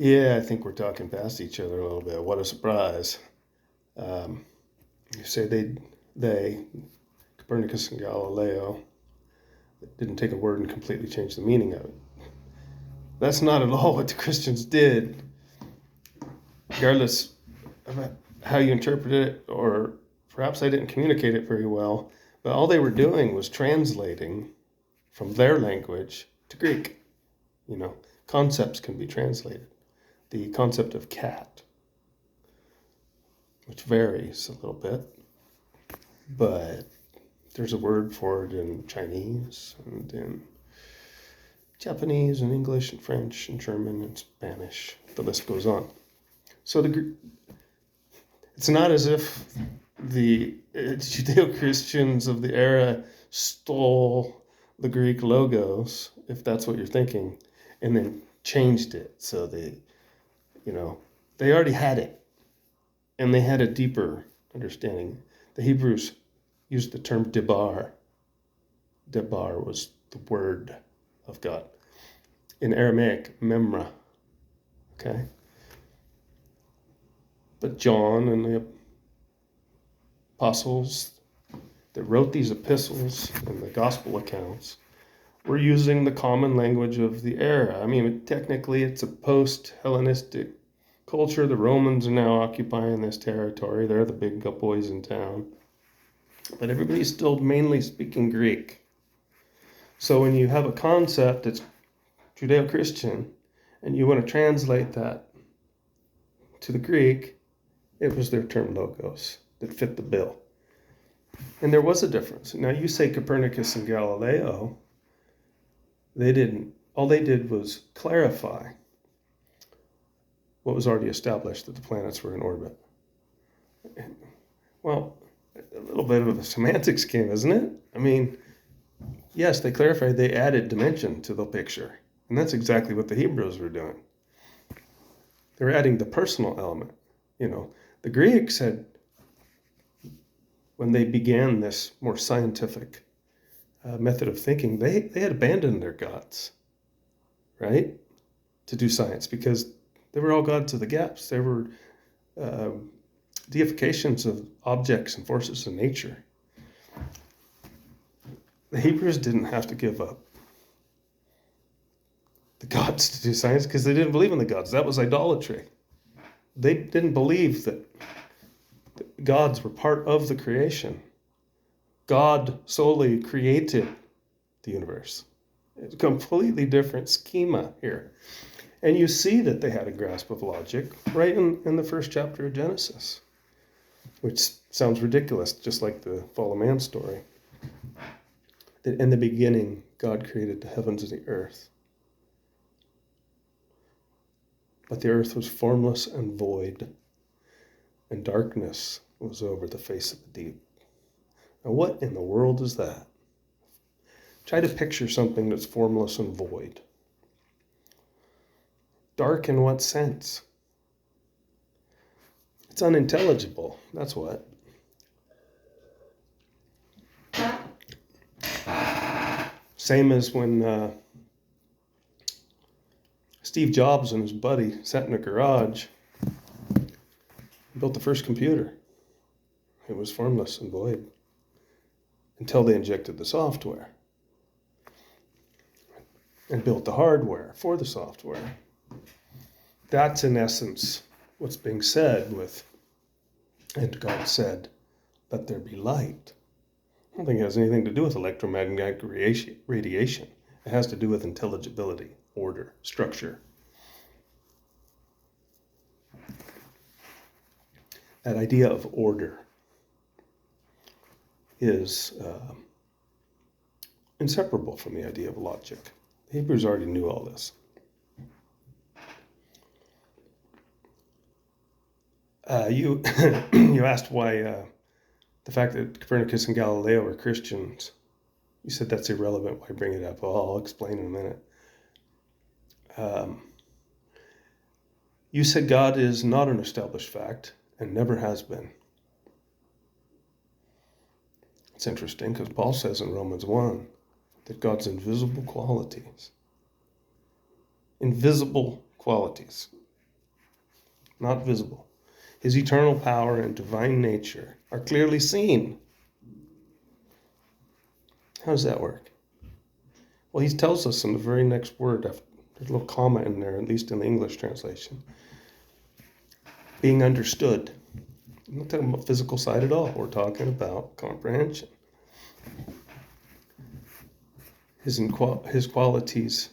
Yeah, I think we're talking past each other a little bit. What a surprise. Um, you say they, Copernicus and Galileo, didn't take a word and completely change the meaning of it. That's not at all what the Christians did, regardless of how you interpret it, or perhaps I didn't communicate it very well, but all they were doing was translating from their language to Greek. You know, concepts can be translated. The concept of cat, which varies a little bit, but there's a word for it in Chinese and in Japanese and English and French and German and Spanish. The list goes on. So it's not as if the Judeo-Christians of the era stole the Greek logos, if that's what you're thinking, and then changed it. So they already had it, and they had a deeper understanding. The Hebrews used the term debar. Debar was the word of God. In Aramaic, memra. Okay? But John and the apostles that wrote these epistles and the gospel accounts were using the common language of the era. I mean, technically it's a post-Hellenistic culture. The Romans are now occupying this territory. They're the big boys in town. But everybody's still mainly speaking Greek. So when you have a concept that's Judeo-Christian and you want to translate that to the Greek, it was their term logos that fit the bill. And there was a difference. Now you say Copernicus and Galileo, all they did was clarify what was already established, that the planets were in orbit. Well, a little bit of a semantics game, isn't it? I mean, yes, they clarified, they added dimension to the picture. And that's exactly what the Hebrews were doing. They were adding the personal element. The Greeks had, when they began this more scientific method of thinking, they had abandoned their gods, right, to do science, because they were all gods of the gaps. They were deifications of objects and forces in nature. The Hebrews didn't have to give up the gods to do science because they didn't believe in the gods. That was idolatry. They didn't believe that gods were part of the creation. God solely created the universe. It's a completely different schema here. And you see that they had a grasp of logic right in the first chapter of Genesis, which sounds ridiculous, just like the fall of man story. That in the beginning, God created the heavens and the earth. But the earth was formless and void, and darkness was over the face of the deep. Now, what in the world is that? Try to picture something that's formless and void. Dark in what sense? It's unintelligible, that's what. Same as when Steve Jobs and his buddy sat in a garage and built the first computer. It was formless and void until they injected the software and built the hardware for the software. That's in essence what's being said with, and God said, let there be light. I don't think it has anything to do with electromagnetic radiation. It has to do with intelligibility, order, structure. That idea of order is inseparable from the idea of logic. The Hebrews already knew all this. You asked why the fact that Copernicus and Galileo were Christians, you said that's irrelevant. Why bring it up? Well, I'll explain in a minute. You said God is not an established fact and never has been. It's interesting because Paul says in Romans 1 that God's invisible qualities not visible. His eternal power and divine nature are clearly seen. How does that work? Well, he tells us in the very next word, there's a little comma in there, at least in the English translation. Being understood. I'm not talking about physical sight at all. We're talking about comprehension. His qualities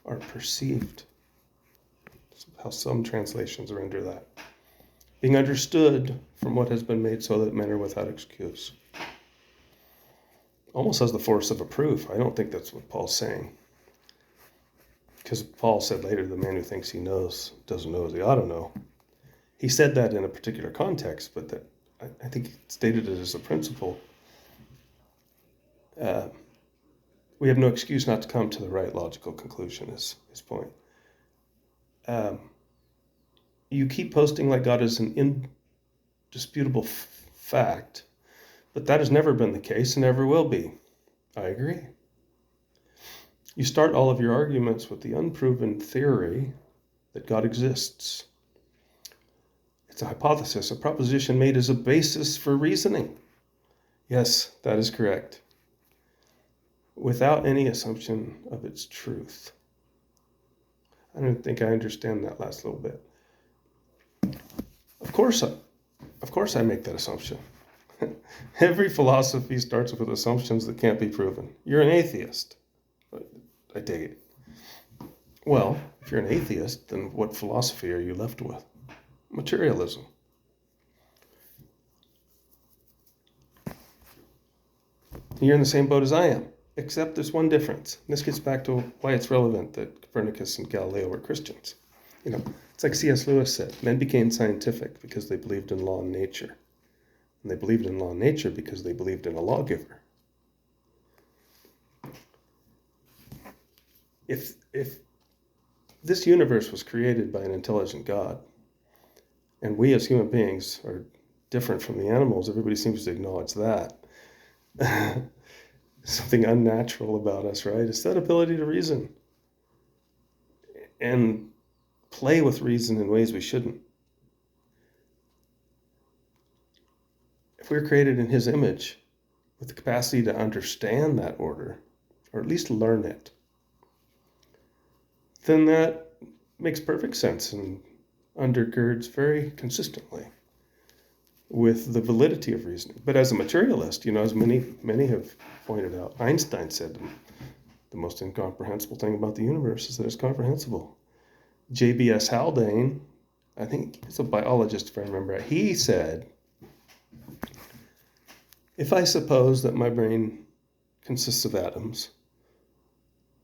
are perceived. That's how some translations render that. Being understood from what has been made so that men are without excuse. Almost has the force of a proof. I don't think that's what Paul's saying. Because Paul said later, the man who thinks he knows doesn't know as he ought to know. He said that in a particular context, but that I think he stated it as a principle. We have no excuse not to come to the right logical conclusion, is his point. You keep posting like God is an indisputable fact, but that has never been the case and never will be. I agree. You start all of your arguments with the unproven theory that God exists. It's a hypothesis, a proposition made as a basis for reasoning. Yes, that is correct. Without any assumption of its truth. I don't think I understand that last little bit. Of course I make that assumption. Every philosophy starts with assumptions that can't be proven. You're an atheist. I take it. Well, if you're an atheist, then what philosophy are you left with? Materialism. You're in the same boat as I am, except there's one difference. This gets back to why it's relevant that Copernicus and Galileo were Christians. It's like C.S. Lewis said, men became scientific because they believed in law and nature. And they believed in law and nature because they believed in a lawgiver. If this universe was created by an intelligent God, and we as human beings are different from the animals, everybody seems to acknowledge that. Something unnatural about us, right? It's that ability to reason and play with reason in ways we shouldn't. If we're created in his image with the capacity to understand that order, or at least learn it, then that makes perfect sense and undergirds very consistently with the validity of reasoning. But as a materialist, as many have pointed out, Einstein said the most incomprehensible thing about the universe is that it's comprehensible. J.B.S. Haldane, I think he's a biologist if I remember right, he said, if I suppose that my brain consists of atoms,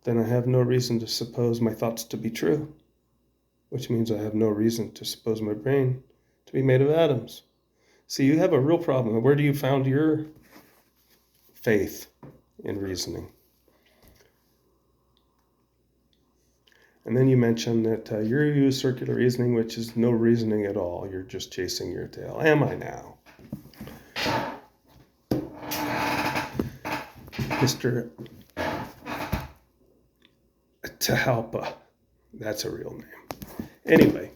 then I have no reason to suppose my thoughts to be true, which means I have no reason to suppose my brain to be made of atoms. See, you have a real problem. Where do you found your faith in reasoning? And then you mentioned that you use circular reasoning, which is no reasoning at all. You're just chasing your tail. Am I now? Mr. Tahalpa. That's a real name. Anyway,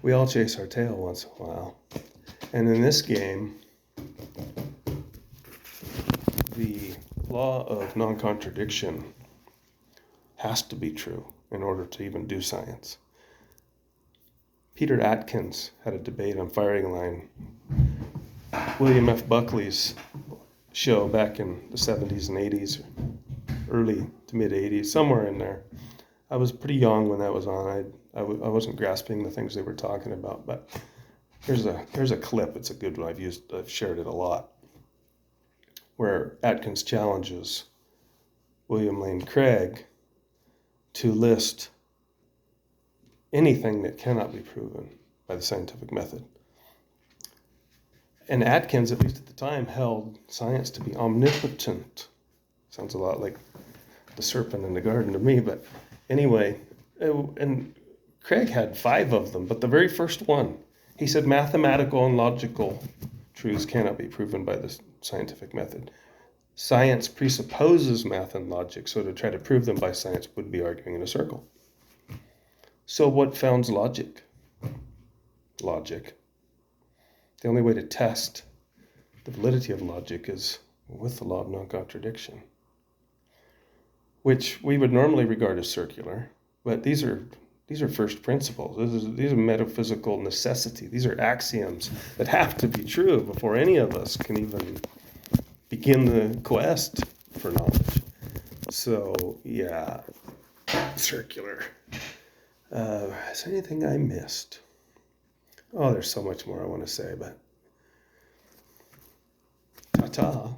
we all chase our tail once in a while. And in this game, the law of non-contradiction has to be true in order to even do science. Peter Atkins had a debate on firing line. William F. Buckley's show back in the 70s and 80s, early to mid 80s, somewhere in there. I was pretty young when that was on. I wasn't grasping the things they were talking about, but here's a clip. It's a good one. I've shared it a lot, where Atkins challenges William Lane Craig to list anything that cannot be proven by the scientific method. And Atkins, at least at the time, held science to be omnipotent. Sounds a lot like the serpent in the garden to me, but anyway, and Craig had 5 of them, but the very first one, he said mathematical and logical truths cannot be proven by the scientific method. Science presupposes math and logic, so to try to prove them by science would be arguing in a circle. So what founds logic? logic. The only way to test the validity of logic is with the law of non-contradiction, which we would normally regard as circular, but these are first principles. These are metaphysical necessity. These are axioms that have to be true before any of us can even begin the quest for knowledge. So, yeah, circular. Is there anything I missed? Oh, there's so much more I want to say, but ta-ta.